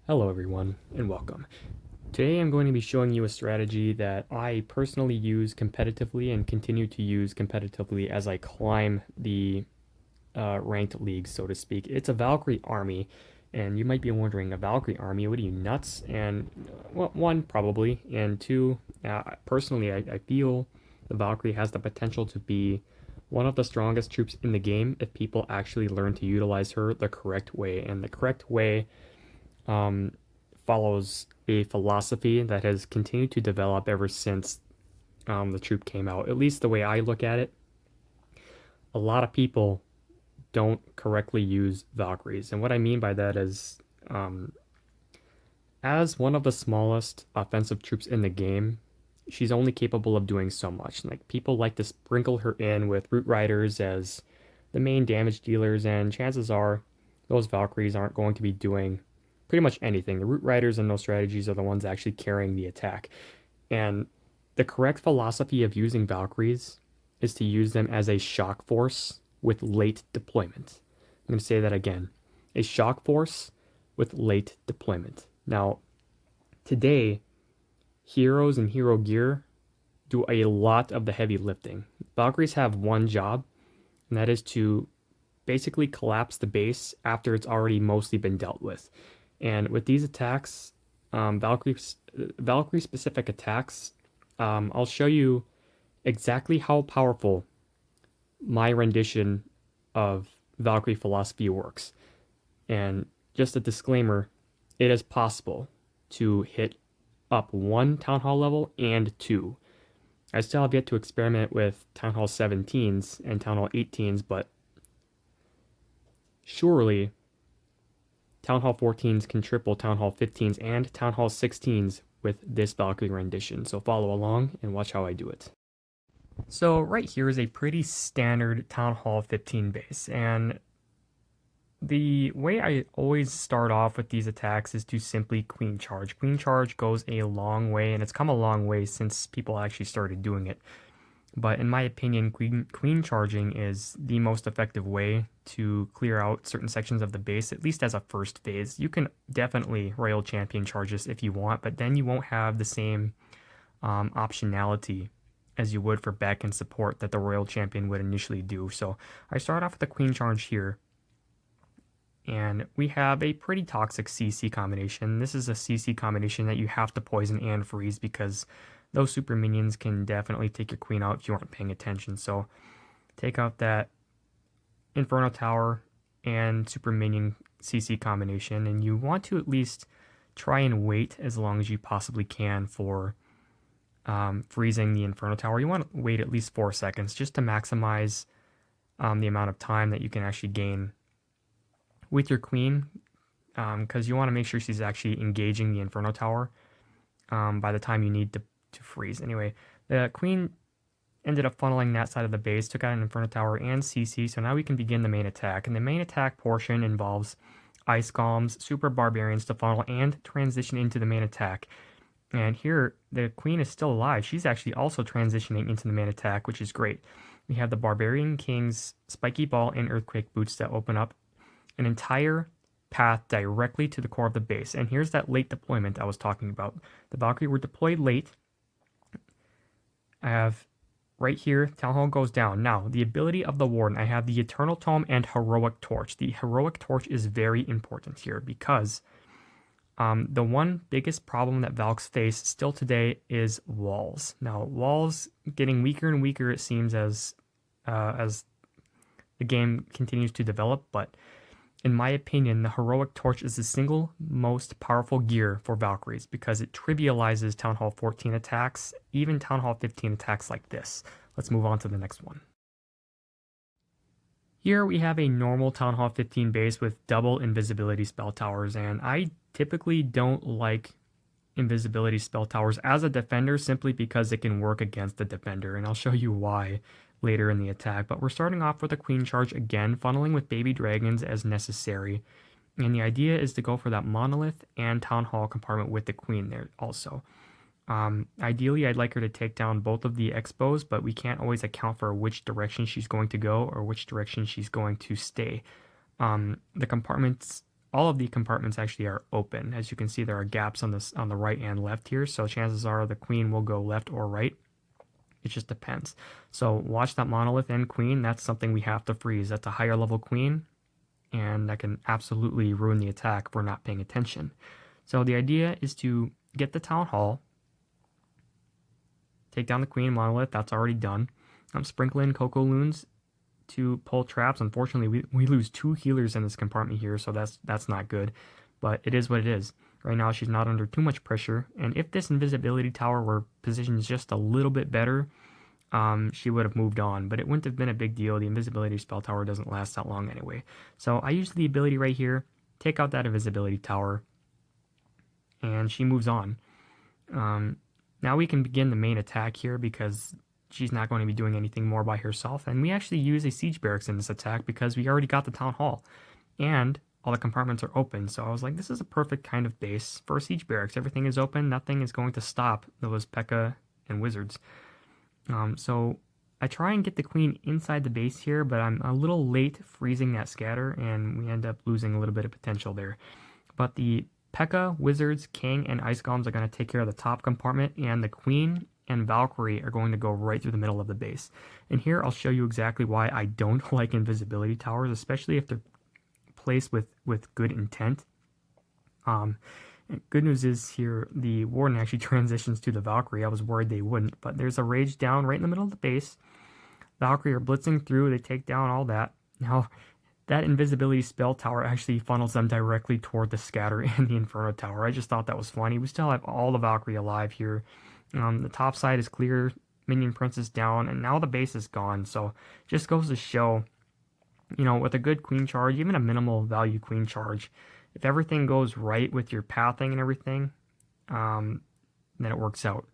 Hello everyone, and welcome. Today I'm going to be showing you a strategy that I personally use competitively and continue to use competitively as I climb the ranked leagues, so to speak. It's a Valkyrie army, and you might be wondering, a Valkyrie army, what are you, nuts? And, well, one, probably, and two, personally, I feel the Valkyrie has the potential to be one of the strongest troops in the game if people actually learn to utilize her the correct way. And the correct way um, follows a philosophy that has continued to develop ever since the troop came out. At least the way I look at it, a lot of people don't correctly use Valkyries. And what I mean by that is, um, as one of the smallest offensive troops in the game, she's only capable of doing so much. Like, people like to sprinkle her in with Root Riders as the main damage dealers, and chances are those Valkyries aren't going to be doing pretty much anything. The Root Riders and those strategies are the ones actually carrying the attack. And the correct philosophy of using Valkyries is to use them as a shock force with late deployment. I'm going to say that again. A shock force with late deployment. Now, today, heroes and hero gear do a lot of the heavy lifting. Valkyries have one job, and that is to basically collapse the base after it's already mostly been dealt with. And with these attacks, Valkyrie specific attacks, I'll show you exactly how powerful my rendition of Valkyrie philosophy works. And just a disclaimer, it is possible to hit up one Town Hall level and two. I still have yet to experiment with Town Hall 17s and Town Hall 18s, but surely Town Hall 14s can triple Town Hall 15s and Town Hall 16s with this Valkyrie rendition. So follow along and watch how I do it. So right here is a pretty standard Town Hall 15 base, and the way I always start off with these attacks is to simply queen charge. Queen charge goes a long way, and it's come a long way since people actually started doing it. But in my opinion, queen charging is the most effective way to clear out certain sections of the base, at least as a first phase. You can definitely Royal Champion charges if you want, but then you won't have the same optionality as you would for back end support that the Royal Champion would initially do. So I start off with the queen charge here, and we have a pretty toxic CC combination. This is a CC combination that you have to poison and freeze because those super minions can definitely take your queen out if you aren't paying attention. So take out that Inferno Tower and super minion CC combination, and you want to at least try and wait as long as you possibly can for freezing the Inferno Tower. You want to wait at least 4 seconds just to maximize the amount of time that you can actually gain with your queen, because you want to make sure she's actually engaging the Inferno Tower by the time you need to freeze. Anyway, the queen ended up funneling that side of the base, took out an Inferno Tower and CC, so now we can begin the main attack. And the main attack portion involves Ice Golems, Super Barbarians to funnel and transition into the main attack. And here, the queen is still alive. She's actually also transitioning into the main attack, which is great. We have the Barbarian King's Spiky Ball and Earthquake Boots that open up an entire path directly to the core of the base. And here's that late deployment I was talking about. The Valkyrie were deployed late. I have right here, Town Hall goes down. Now, the ability of the Warden, I have the Eternal Tome and Heroic Torch. The Heroic Torch is very important here because the one biggest problem that Valks face still today is walls. Now, walls getting weaker and weaker, it seems, as the game continues to develop, but in my opinion, the Heroic Torch is the single most powerful gear for Valkyries because it trivializes Town Hall 14 attacks, even Town Hall 15 attacks like this. Let's move on to the next one. Here we have a normal Town Hall 15 base with double invisibility spell towers, and I typically don't like invisibility spell towers as a defender simply because it can work against the defender, and I'll show you why later in the attack. But we're starting off with a queen charge again, funneling with baby dragons as necessary. And the idea is to go for that monolith and town hall compartment with the queen there also. Ideally, I'd like her to take down both of the expos, but we can't always account for which direction she's going to go or which direction she's going to stay. The compartments all of the compartments actually are open. As you can see, there are gaps on the right and left here, so chances are the queen will go left or right. It just depends. So watch that monolith and queen. That's something we have to freeze. That's a higher level queen, and that can absolutely ruin the attack if we're not paying attention. So the idea is to get the town hall, take down the queen monolith. That's already done. Sprinkle in Coco Loons to pull traps. Unfortunately, we lose 2 healers in this compartment here, so that's not good. But it is what it is. Right now, she's not under too much pressure. And if this invisibility tower were positioned just a little bit better, she would have moved on. But it wouldn't have been a big deal. The invisibility spell tower doesn't last that long anyway. So I use the ability right here, take out that invisibility tower, and she moves on. Now we can begin the main attack here because she's not going to be doing anything more by herself. And we actually use a siege barracks in this attack because we already got the town hall. And all the compartments are open. So I was like, this is a perfect kind of base for a siege barracks. Everything is open. Nothing is going to stop those P.E.K.K.A. and wizards. So I try and get the queen inside the base here, but I'm a little late freezing that scatter, and we end up losing a little bit of potential there. But the P.E.K.K.A., wizards, king, and ice golems are going to take care of the top compartment, and the queen and Valkyrie are going to go right through the middle of the base. And here I'll show you exactly why I don't like invisibility towers, especially if they're placed with good intent. Good news is here the warden actually transitions to the Valkyrie. I was worried they wouldn't, but there's a rage down right in the middle of the base. Valkyrie are blitzing through. They take down all that. Now, that invisibility spell tower actually funnels them directly toward the scatter and the Inferno tower. I just thought that was funny. We still have all the Valkyrie alive here. The top side is clear. Minion Prince is down, and now the base is gone. So just goes to show, with a good queen charge, even a minimal value queen charge, if everything goes right with your pathing and everything, then it works out.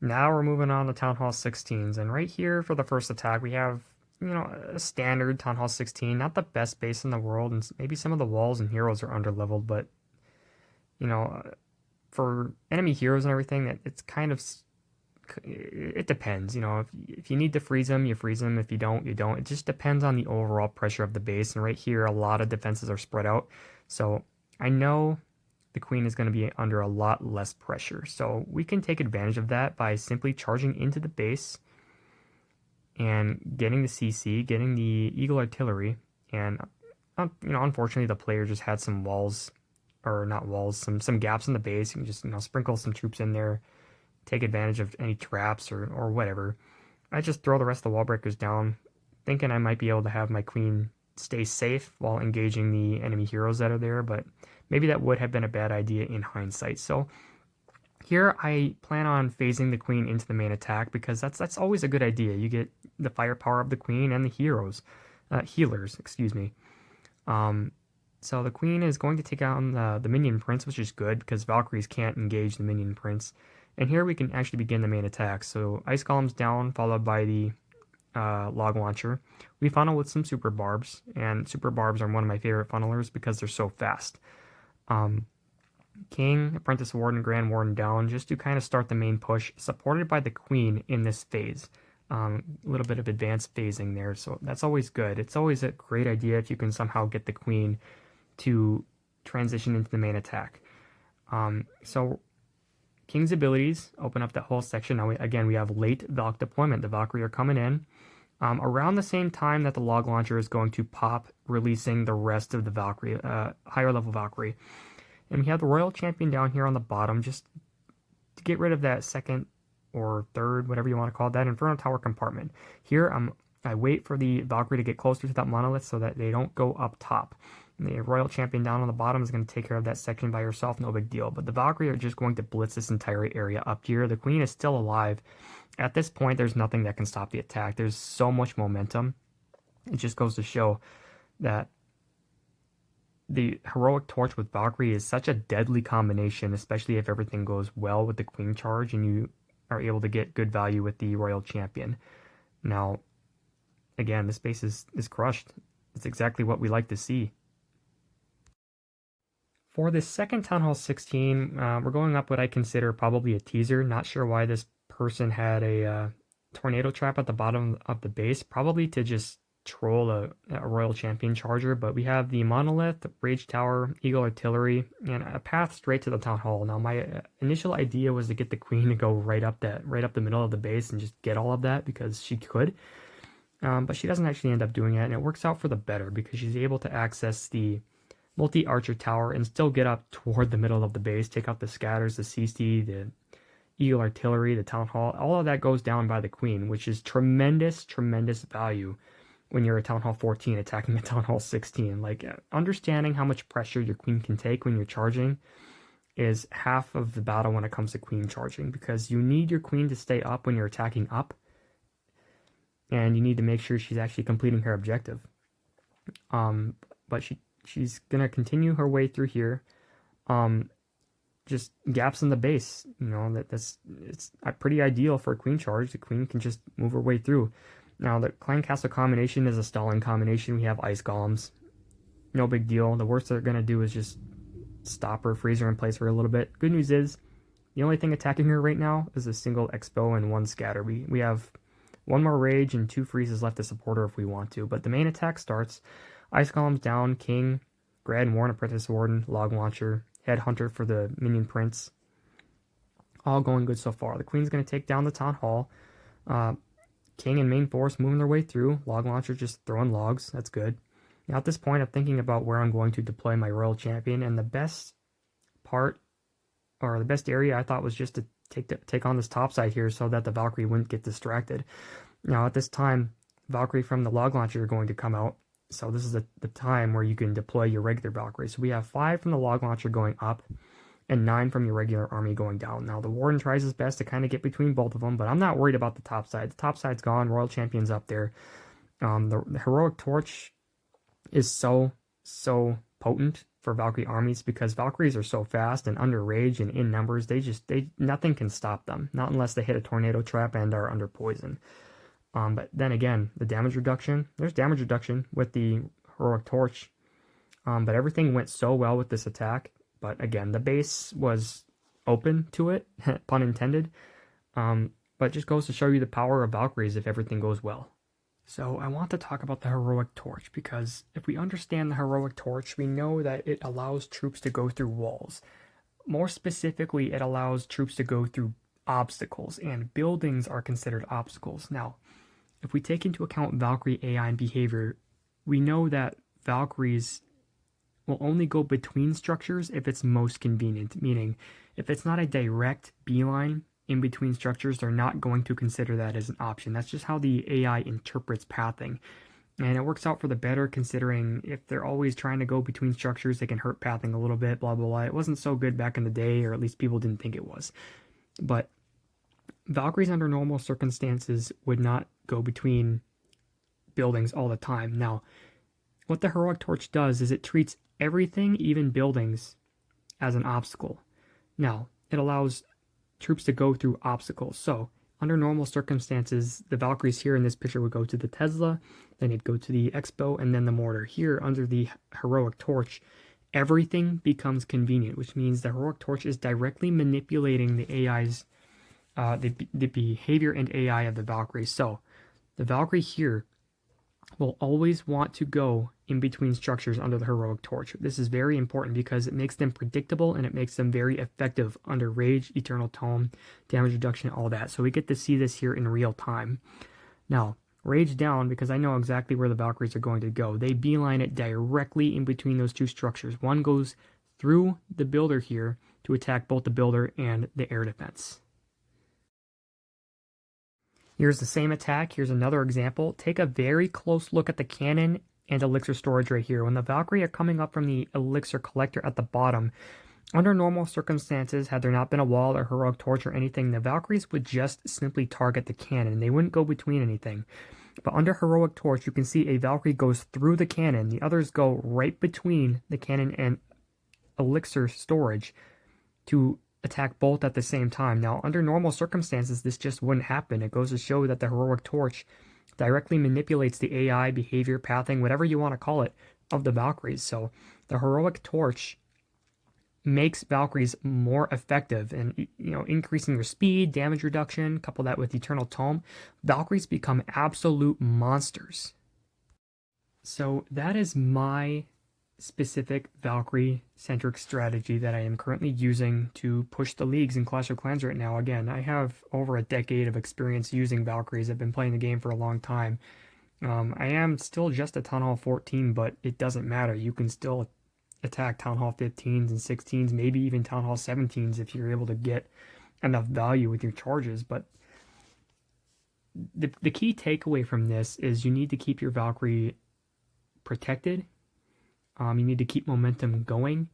Now we're moving on to Town Hall 16s, and right here for the first attack we have, a standard Town Hall 16, not the best base in the world, and maybe some of the walls and heroes are underleveled, but, for enemy heroes and everything, it's kind of, it depends. If you need to freeze them, you freeze them. If you don't, you don't. It just depends on the overall pressure of the base. And right here, a lot of defenses are spread out. So I know the queen is going to be under a lot less pressure. So we can take advantage of that by simply charging into the base and getting the CC, getting the Eagle Artillery. And, unfortunately, the player just had some walls, or not walls, some gaps in the base. You can just, sprinkle some troops in there, take advantage of any traps or whatever. I just throw the rest of the wall breakers down, thinking I might be able to have my queen stay safe while engaging the enemy heroes that are there, but maybe that would have been a bad idea in hindsight. So here I plan on phasing the queen into the main attack because that's always a good idea. You get the firepower of the queen and the healers, excuse me. So the queen is going to take on the minion prince, which is good because Valkyries can't engage the minion prince. And here we can actually begin the main attack. So Ice Golem's down, followed by the log launcher. We funnel with some super barbs, and super barbs are one of my favorite funnelers because they're so fast. King, Apprentice Warden, Grand Warden down, just to kind of start the main push, supported by the queen in this phase. A little bit of advanced phasing there, so that's always good. It's always a great idea if you can somehow get the queen to transition into the main attack. So King's abilities open up that whole section. Now, we have late Valk deployment. The Valkyrie are coming in around the same time that the log launcher is going to pop, releasing the rest of the Valkyrie, higher level Valkyrie. And we have the Royal Champion down here on the bottom, just to get rid of that second or third, whatever you want to call it, that Inferno Tower compartment. Here, I wait for the Valkyrie to get closer to that monolith so that they don't go up top. The Royal Champion down on the bottom is going to take care of that section by herself, no big deal. But the Valkyrie are just going to blitz this entire area up here. The Queen is still alive. At this point, there's nothing that can stop the attack. There's so much momentum. It just goes to show that the Heroic Torch with Valkyrie is such a deadly combination, especially if everything goes well with the Queen Charge and you are able to get good value with the Royal Champion. Now, again, this base is crushed. It's exactly what we like to see. For the second Town Hall 16, we're going up what I consider probably a teaser. Not sure why this person had a tornado trap at the bottom of the base. Probably to just troll a Royal Champion charger, but we have the Monolith, Rage Tower, Eagle Artillery, and a path straight to the Town Hall. Now, my initial idea was to get the Queen to go right up the middle of the base and just get all of that because she could. But she doesn't actually end up doing it, and it works out for the better because she's able to access the multi-archer tower and still get up toward the middle of the base, take out the scatters, the CC, the Eagle Artillery, the Town Hall. All of that goes down by the Queen, which is tremendous, tremendous value when you're a Town Hall 14 attacking a Town Hall 16. Like, understanding how much pressure your Queen can take when you're charging is half of the battle when it comes to Queen charging, because you need your Queen to stay up when you're attacking up, and you need to make sure she's actually completing her objective. But she's gonna continue her way through here. Just gaps in the base, you know, it's pretty ideal for a Queen charge. The Queen can just move her way through. Now, the Clan Castle combination is a stalling combination. We have Ice Golems. No big deal. The worst they're going to do is just stop her, freeze her, and place her a little bit. Good news is, the only thing attacking her right now is a single Expo and one Scatter. We have one more Rage and 2 freezes left to support her if we want to. But the main attack starts. Ice Golems down, King, Grad Warren, Apprentice Warden, Log Launcher, Headhunter for the Minion Prince. All going good so far. The Queen's going to take down the Town Hall. King and main force moving their way through. Log Launcher just throwing logs. That's good. Now at this point, I'm thinking about where I'm going to deploy my Royal Champion, and the best part, or the best area I thought was just to take on this top side here so that the Valkyrie wouldn't get distracted. Now at this time, Valkyrie from the Log Launcher are going to come out. So this is the time where you can deploy your regular Valkyrie. So we have 5 from the Log Launcher going up, and 9 from your regular army going down. Now, the Warden tries his best to kind of get between both of them, but I'm not worried about the top side. The top side's gone. Royal Champion's up there. The Heroic Torch is so potent for Valkyrie armies because Valkyries are so fast and under rage and in numbers. Nothing can stop them. Not unless they hit a tornado trap and are under poison. But then again, the damage reduction. There's damage reduction with the Heroic Torch. But everything went so well with this attack. But again, the base was open to it, pun intended. But just goes to show you the power of Valkyries if everything goes well. So I want to talk about the Heroic Torch, because if we understand the Heroic Torch, we know that it allows troops to go through walls. More specifically, it allows troops to go through obstacles, and buildings are considered obstacles. Now, if we take into account Valkyrie AI and behavior, we know that Valkyries will only go between structures if it's most convenient, meaning if it's not a direct beeline in between structures, they're not going to consider that as an option. That's just how the AI interprets pathing. And it works out for the better, considering if they're always trying to go between structures, they can hurt pathing a little bit, blah, blah, blah. It wasn't so good back in the day, or at least people didn't think it was. But Valkyries under normal circumstances would not go between buildings all the time. Now, what the Heroic Torch does is it treats everything, even buildings, as an obstacle. Now, it allows troops to go through obstacles. So, under normal circumstances, the Valkyries here in this picture would go to the Tesla, then it'd go to the Expo, and then the Mortar. Here, under the Heroic Torch, everything becomes convenient, which means the Heroic Torch is directly manipulating the AI's, the behavior and AI of the Valkyrie. So, the Valkyrie here will always want to go in between structures under the Heroic Torch. This is very important because it makes them predictable and it makes them very effective under Rage, Eternal Tome, damage reduction, all that. So we get to see this here in real time. Now, Rage down, because I know exactly where the Valkyries are going to go. They beeline it directly in between those two structures. One goes through the builder here to attack both the builder and the air defense. Here's the same attack. Here's another example. Take a very close look at the cannon and elixir storage right here. When the Valkyrie are coming up from the elixir collector at the bottom, under normal circumstances, had there not been a wall or Heroic Torch or anything, the Valkyries would just simply target the cannon. They wouldn't go between anything. But under Heroic Torch, you can see a Valkyrie goes through the cannon. The others go right between the cannon and elixir storage to attack both at the same time. Now, under normal circumstances, this just wouldn't happen. It goes to show that the Heroic Torch directly manipulates the AI, behavior, pathing, whatever you want to call it, of the Valkyries. So the Heroic Torch makes Valkyries more effective and, increasing their speed, damage reduction, couple that with Eternal Tome. Valkyries become absolute monsters. So that is my specific Valkyrie-centric strategy that I am currently using to push the leagues in Clash of Clans right now. Again, I have over a decade of experience using Valkyries. I've been playing the game for a long time. I am still just a Town Hall 14, but it doesn't matter. You can still attack Town Hall 15s and 16s, maybe even Town Hall 17s if you're able to get enough value with your charges. But the key takeaway from this is you need to keep your Valkyrie protected. You need to keep momentum going,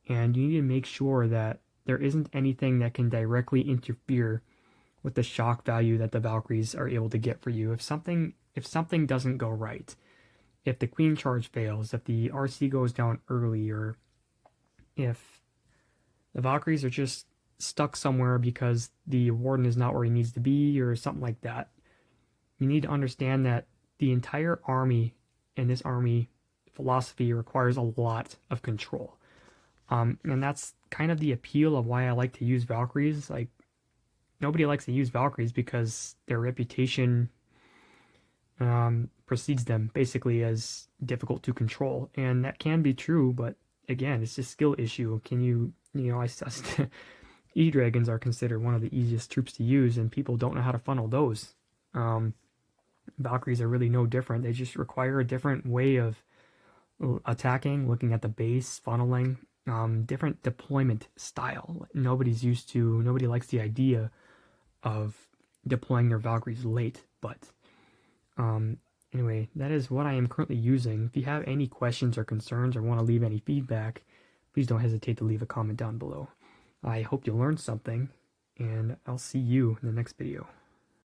and you need to make sure that there isn't anything that can directly interfere with the shock value that the Valkyries are able to get for you. If something doesn't go right, if the queen charge fails, if the RC goes down early, or if the Valkyries are just stuck somewhere because the warden is not where he needs to be, or something like that, you need to understand that the entire army and this army philosophy requires a lot of control. And that's kind of the appeal of why I like to use Valkyries. Like, nobody likes to use Valkyries because their reputation precedes them basically as difficult to control. And that can be true, but again, it's a skill issue. Can you know, E-Dragons are considered one of the easiest troops to use, and people don't know how to funnel those. Valkyries are really no different. They just require a different way of attacking, looking at the base, funneling, different deployment style. Nobody likes the idea of deploying their Valkyries late, but anyway, that is what I am currently using. If you have any questions or concerns or want to leave any feedback, please don't hesitate to leave a comment down below. I hope you learned something, and I'll see you in the next video.